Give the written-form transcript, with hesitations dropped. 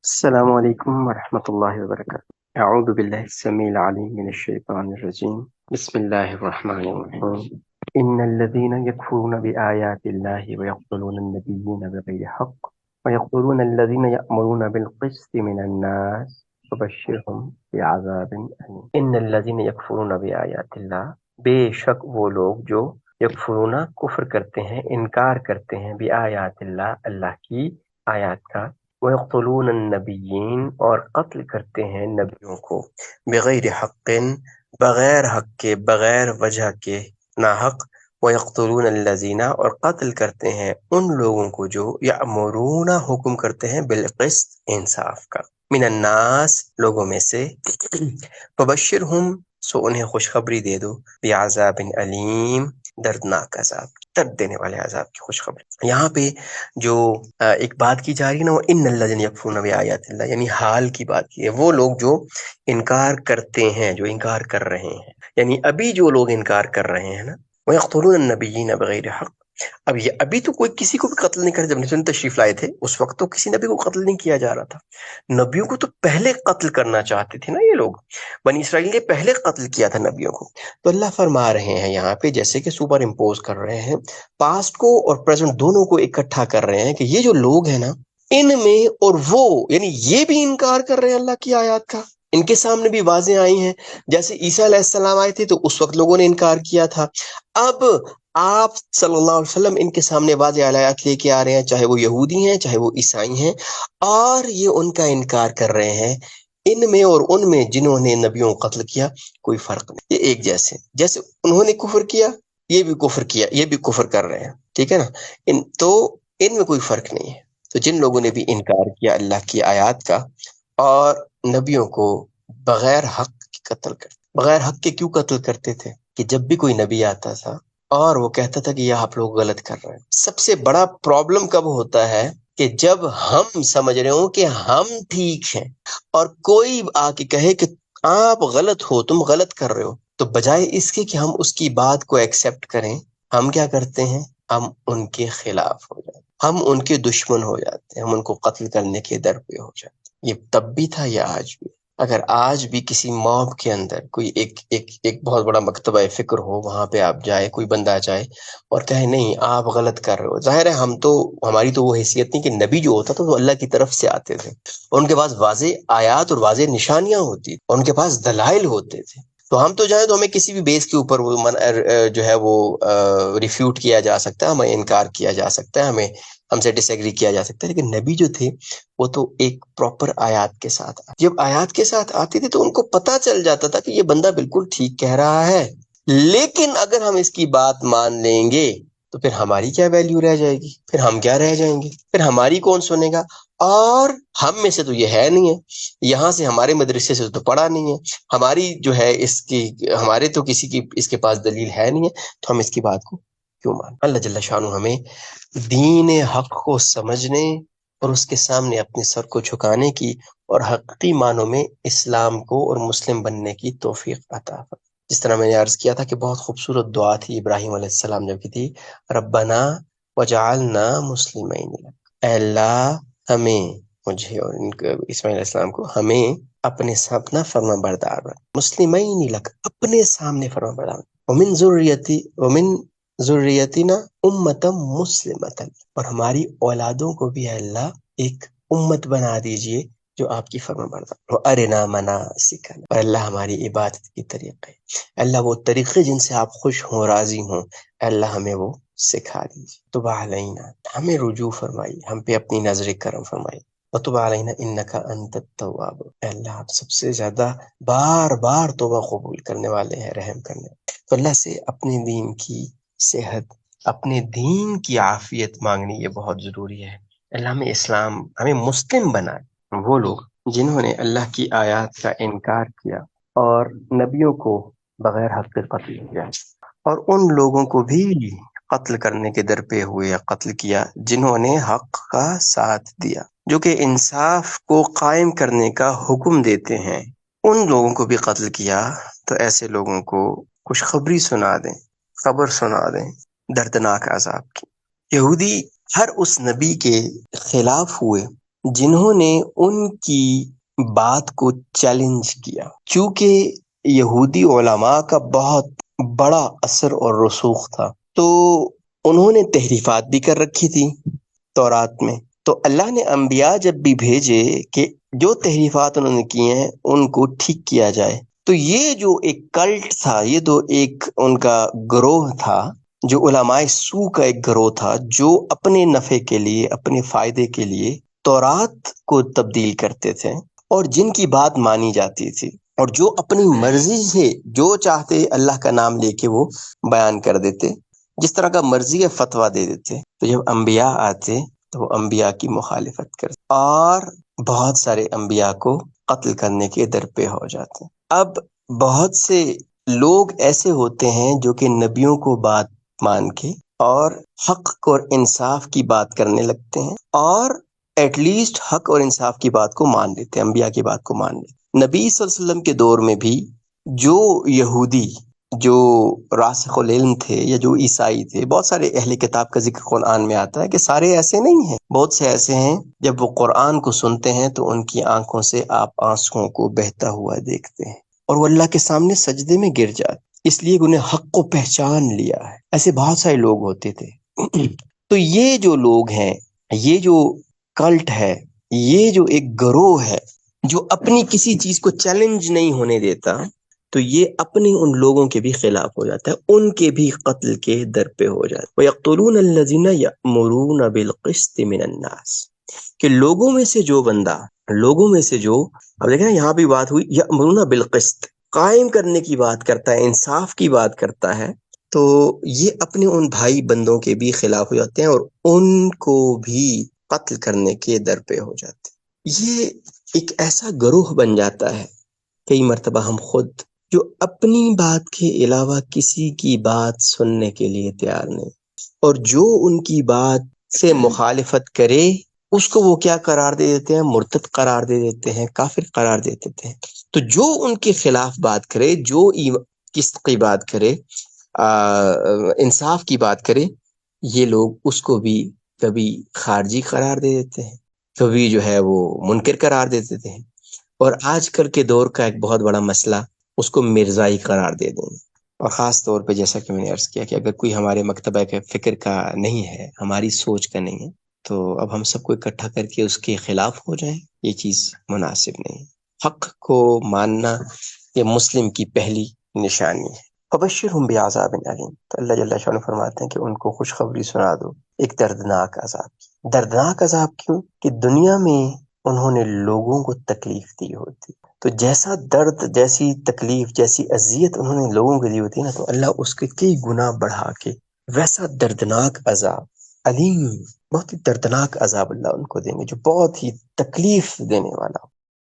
السلام عليكم ورحمة الله وبركاته. أعوذ بالله السميع العليم من الشيطان الرجيم. بسم الله الرحمن الرحيم. إن الذين يكفرون بآيات الله ويقتلون النبيين بغير حق ويقتلون الذين يأمرون بالقسط من الناس فبشرهم بعذاب أليم. إن الذين يكفرون بآيات الله، بے شک وہ لوگ جو یکفرون کفر کرتے ہیں، انکار کرتے ہیں، بآیات اللہ، اللہ کی آیات کا، وَيَقْتُلُونَ النَّبِيِّينَ اور قتل کرتے ہیں نبیوں کو، بغیر حق، بغیر حق کے، بغیر وجہ کے، ناحق، وَيَقْتُلُونَ الَّذِينَ اور قتل کرتے ہیں ان لوگوں کو جو یأمرون حکم کرتے ہیں بالقسط، انصاف کا، من الناس لوگوں میں سے، فبشرہم سو انہیں خوشخبری دے دو، بعذاب علیم دردناک عذاب، درد دینے والے عذاب کی خوشخبری۔ یہاں پہ جو ایک بات کی جا رہی ہے نا، وہ ان الذین یکفرون بآیات اللہ، یعنی حال کی بات کی ہے، وہ لوگ جو انکار کرتے ہیں، جو انکار کر رہے ہیں، یعنی ابھی جو لوگ انکار کر رہے ہیں نا، وَيَقْتُلُونَ النَّبِيِّينَ بغیر حق، ابھی تو کوئی کسی کو بھی قتل نہیں کرتا۔ جب نبی تشریف لائے تھے اس وقت تو کسی نبی کو قتل نہیں کیا جا رہا تھا، نبیوں کو تو پہلے قتل کرنا چاہتے تھے نا یہ لوگ، بنی اسرائیل نے پہلے قتل کیا تھا نبیوں کو۔ تو اللہ فرما رہے ہیں یہاں پہ، جیسے کہ سپر امپوز کر رہے ہیں پاسٹ کو اور پریزنٹ دونوں کو اکٹھا کر رہے ہیں، کہ یہ جو لوگ ہیں نا، ان میں اور وہ، یعنی یہ بھی انکار کر رہے ہیں اللہ کی آیات کا، ان کے سامنے بھی واضح آئی ہیں۔ جیسے عیسیٰ علیہ السلام آئے تھے تو اس وقت لوگوں نے انکار کیا تھا، اب آپ صلی اللہ علیہ وسلم ان کے سامنے واضح آیات لے کے آ رہے ہیں، چاہے وہ یہودی ہیں چاہے وہ عیسائی ہیں، اور یہ ان کا انکار کر رہے ہیں۔ ان میں اور ان میں جنہوں نے نبیوں کو قتل کیا کوئی فرق نہیں، یہ ایک جیسے انہوں نے کفر کیا، یہ بھی کفر کیا، یہ بھی کفر کر رہے ہیں، ٹھیک ہے نا، تو ان میں کوئی فرق نہیں ہے۔ تو جن لوگوں نے بھی انکار کیا اللہ کی آیات کا اور نبیوں کو بغیر حق کے قتل کرتے، بغیر حق کے کیوں قتل کرتے تھے؟ کہ جب بھی کوئی نبی آتا تھا اور وہ کہتا تھا کہ یہ آپ لوگ غلط کر رہے ہیں، سب سے بڑا پرابلم کب ہوتا ہے؟ کہ جب ہم سمجھ رہے ہوں کہ ہم ٹھیک ہیں اور کوئی آ کے کہے کہ آپ غلط ہو، تم غلط کر رہے ہو، تو بجائے اس کے کہ ہم اس کی بات کو ایکسیپٹ کریں، ہم کیا کرتے ہیں؟ ہم ان کے خلاف ہو جاتے، ہم ان کے دشمن ہو جاتے ہیں، ہم ان کو قتل کرنے کے در پہ ہو جاتے ہیں۔ یہ تب بھی تھا، یہ آج بھی۔ اگر آج بھی کسی موب کے اندر کوئی ایک بہت بڑا مکتبہ فکر ہو، وہاں پہ آپ جائے، کوئی بندہ جائے اور کہے نہیں آپ غلط کر رہے ہو، ظاہر ہے ہماری تو وہ حیثیت نہیں، کہ نبی جو ہوتا تھا تو اللہ کی طرف سے آتے تھے، ان کے پاس واضح آیات اور واضح نشانیاں ہوتی، اور ان کے پاس دلائل ہوتے تھے، تو ہم تو جائیں تو ہمیں کسی بھی بیس کے اوپر وہ جو ہے وہ ریفیوٹ کیا جا سکتا ہے، ہمیں انکار کیا جا سکتا ہے، ہم سے ڈس ایگری کیا جا سکتا ہے، لیکن نبی جو تھے وہ تو ایک پراپر آیات کے ساتھ جب آیات کے ساتھ آتے تھے تو ان کو پتہ چل جاتا تھا کہ یہ بندہ بالکل ٹھیک کہہ رہا ہے، لیکن اگر ہم اس کی بات مان لیں گے تو پھر ہماری کیا ویلیو رہ جائے گی، پھر ہم کیا رہ جائیں گے، پھر ہماری کون سنے گا؟ اور ہم میں سے تو یہ ہے نہیں ہے، یہاں سے ہمارے مدرسے سے تو پڑھا نہیں ہے، ہماری جو ہے اس کی، ہمارے تو کسی کی اس کے پاس دلیل ہے نہیں ہے، تو ہم اس کی بات کو کیوں مان؟ اللہ جل شانہ ہمیں دین حق کو سمجھنے اور اس کے سامنے اپنے سر کو جھکانے کی اور حقیقی معنوں میں اسلام کو اور مسلم بننے کی توفیق عطا فرمائے۔ جس طرح میں نے عرض کیا تھا کہ بہت خوبصورت دعا تھی ابراہیم علیہ السلام جب کی تھی، ربنا وجعلنا مسلمین لک، اے اللہ ہمیں، مجھے اور اسماعیل علیہ السلام کو، ہمیں اپنے اپنا فرما بردار بنا، مسلمین لک، اپنے سامنے فرما بردار، ومن ذریتنا امتا مسلمتا، اور ہماری اولادوں کو بھی اللہ ایک امت بنا دیجئے جو آپ کی فرما بردار، ارنا مناسکنا، اور اللہ ہماری عبادت کی طریقے، اللہ وہ طریقے جن سے آپ خوش ہوں، راضی ہوں، اللہ ہمیں وہ سکھا دیجیے، تب علینا، ہمیں رجوع فرمائی، ہم پہ اپنی نظر کرم فرمائی، وتب علینا انک انت التواب، اے اللہ آپ سب سے زیادہ بار بار توبہ قبول کرنے والے ہیں، رحم کرنے والے۔ تو اللہ سے اپنے دین کی صحت، اپنے دین کی عافیت مانگنی یہ بہت ضروری ہے۔ اللہ ہمیں اسلام، ہمیں مسلم بنائے۔ وہ لوگ جنہوں نے اللہ کی آیات کا انکار کیا اور نبیوں کو بغیر حق کے قتل کیا، اور ان لوگوں کو بھی قتل کرنے کے در پہ ہوئے یا قتل کیا جنہوں نے حق کا ساتھ دیا، جو کہ انصاف کو قائم کرنے کا حکم دیتے ہیں، ان لوگوں کو بھی قتل کیا، تو ایسے لوگوں کو خوشخبری سنا دیں، خبر سنا دیں دردناک عذاب کی۔ یہودی ہر اس نبی کے خلاف ہوئے جنہوں نے ان کی بات کو چیلنج کیا، چونکہ یہودی علماء کا بہت بڑا اثر اور رسوخ تھا، تو انہوں نے تحریفات بھی کر رکھی تھی تورات میں۔ تو اللہ نے انبیاء جب بھی بھیجے کہ جو تحریفات انہوں نے کی ہیں ان کو ٹھیک کیا جائے، تو یہ جو ایک کلٹ تھا، یہ تو ایک ان کا گروہ تھا، جو علماء سو کا ایک گروہ تھا، جو اپنے نفع کے لیے، اپنے فائدے کے لیے تورات کو تبدیل کرتے تھے اور جن کی بات مانی جاتی تھی، اور جو اپنی مرضی سے جو چاہتے اللہ کا نام لے کے وہ بیان کر دیتے، جس طرح کا مرضی فتویٰ دے دیتے۔ تو جب انبیاء آتے تو وہ انبیاء کی مخالفت کرتے اور بہت سارے انبیاء کو قتل کرنے کے در پہ ہو جاتے۔ اب بہت سے لوگ ایسے ہوتے ہیں جو کہ نبیوں کو بات مان کے اور حق اور انصاف کی بات کرنے لگتے ہیں، اور ایٹ لیسٹ حق اور انصاف کی بات کو مان لیتے ہیں، انبیاء کی بات کو مان لیتے۔ نبی صلی اللہ علیہ وسلم کے دور میں بھی جو یہودی، جو راسخ العلم تھے یا جو عیسائی تھے، بہت سارے اہل کتاب کا ذکر قرآن میں آتا ہے کہ سارے ایسے نہیں ہیں، بہت سے ایسے ہیں جب وہ قرآن کو سنتے ہیں تو ان کی آنکھوں سے آپ آنسوؤں کو بہتا ہوا دیکھتے ہیں اور وہ اللہ کے سامنے سجدے میں گر جاتے، اس لیے کہ انہیں حق کو پہچان لیا ہے۔ ایسے بہت سارے لوگ ہوتے تھے۔ تو یہ جو لوگ ہیں، یہ جو کلٹ ہے، یہ جو ایک گروہ ہے جو اپنی کسی چیز کو چیلنج نہیں ہونے دیتا، تو یہ اپنے ان لوگوں کے بھی خلاف ہو جاتا ہے، ان کے بھی قتل کے در پہ ہو جاتا ہے۔ وَيَقْتُلُونَ الَّذِينَ يَأْمُرُونَ بِالْقِسْطِ مِنَ النَّاسِ، کہ لوگوں میں سے جو بندہ، لوگوں میں سے جو، اب دیکھیں یہاں بھی بات ہوئی یأمرون بالقسط، قائم کرنے کی بات کرتا ہے، انصاف کی بات کرتا ہے، تو یہ اپنے ان بھائی بندوں کے بھی خلاف ہو جاتے ہیں اور ان کو بھی قتل کرنے کے در پہ ہو جاتے ہیں۔ یہ ایک ایسا گروہ بن جاتا ہے، کئی مرتبہ ہم خود جو اپنی بات کے علاوہ کسی کی بات سننے کے لیے تیار نہیں، اور جو ان کی بات سے مخالفت کرے اس کو وہ کیا قرار دے دیتے ہیں؟ مرتد قرار دے دیتے ہیں، کافر قرار دے دیتے ہیں۔ تو جو ان کے خلاف بات کرے، جو قسط کی بات کرے، انصاف کی بات کرے، یہ لوگ اس کو بھی کبھی خارجی قرار دے دیتے ہیں، کبھی جو ہے وہ منکر قرار دے دیتے ہیں، اور آج کل کے دور کا ایک بہت بڑا مسئلہ، اس کو مرزائی قرار دے دیں گے۔ اور خاص طور پہ جیسا کہ میں نے عرض کیا کہ اگر کوئی ہمارے مکتبہ کے فکر کا نہیں ہے، ہماری سوچ کا نہیں ہے، تو اب ہم سب کو اکٹھا کر کے اس کے خلاف ہو جائیں، یہ چیز مناسب نہیں۔ حق کو ماننا یہ مسلم کی پہلی نشانی ہے۔ فبشرہم بعذاب علیم، تو اللہ جل شانہ فرماتے ہیں کہ ان کو خوشخبری سنا دو ایک دردناک عذاب کی۔ دردناک عذاب کیوں؟ کہ دنیا میں انہوں نے لوگوں کو تکلیف دی ہوتی، تو جیسا درد، جیسی تکلیف، جیسی اذیت انہوں نے لوگوں کو دی ہوتی نا، تو اللہ اس کے کئی گنا بڑھا کے ویسا دردناک عذاب، علیم، بہت ہی دردناک عذاب اللہ ان کو دیں گے جو بہت ہی تکلیف دینے والا ہو۔